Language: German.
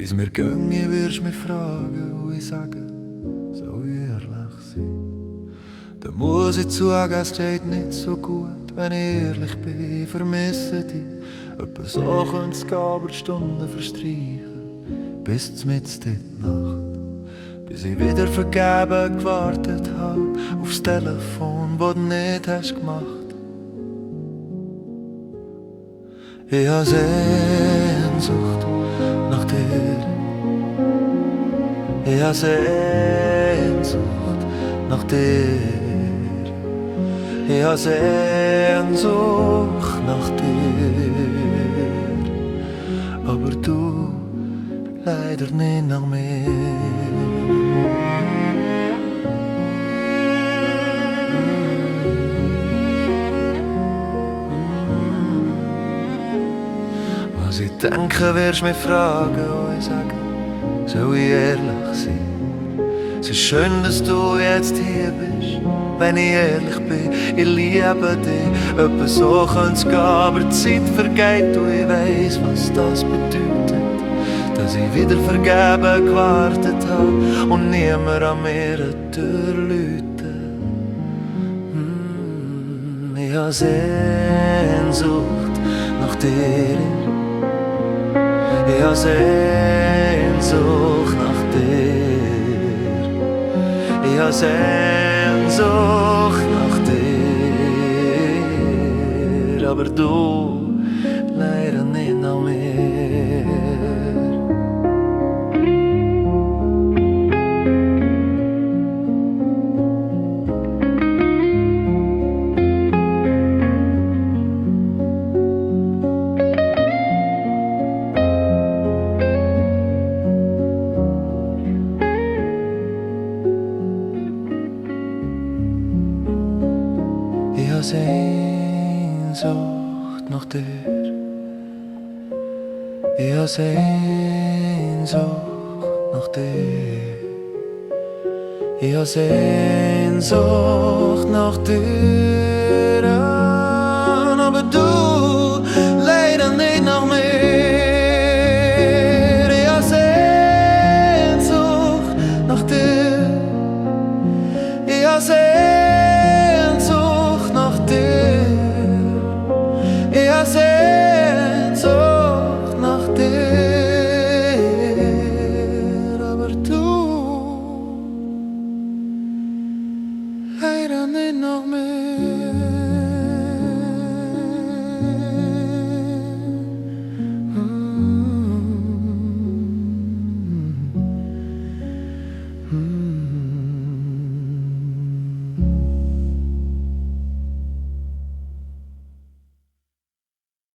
Wie's mir ginge, wirst mich fragen und ich sage, soll ich ehrlich sein? Da muss ich zugeben, es steht nicht so gut, wenn ich ehrlich bin. Ich vermisse dich, etwa so könnte es gehen, aber die Stunden verstreichen bis mitten in die Nacht. Bis ich wieder vergeben gewartet habe aufs Telefon, das du nicht hast gemacht. Ich habe Sehnsucht nach dir. Ich habe Sehnsucht nach dir. Ich habe Sehnsucht nach dir. Aber du leider nicht nach mir. Was ich denke, wirst mich fragen und ich sage, soll ich ehrlich sein? Es ist schön, dass du jetzt hier bist, wenn ich ehrlich bin. Ich liebe dich, etwa so könnte es gehen, aber die Zeit vergeht und ich weiss, was das bedeutet. Dass ich wieder vergeben gewartet habe und niemand an mir eine Tür läutet. Ich habe Sehnsucht nach dir. Ich habe Sehnsucht nach dir. Ich habe Sehnsucht nach dir. Aber du leider nicht nach mir. Ich habe Sehnsucht nach dir. Ich habe Sehnsucht nach dir. Ich habe Sehnsucht nach dir. Aber du leider nicht nach mir. Ich habe Sehnsucht nach dir. Ich habe Sehnsucht nach dir. Ich habe Sehnsucht nach dir. Aber du leider nicht nach mir.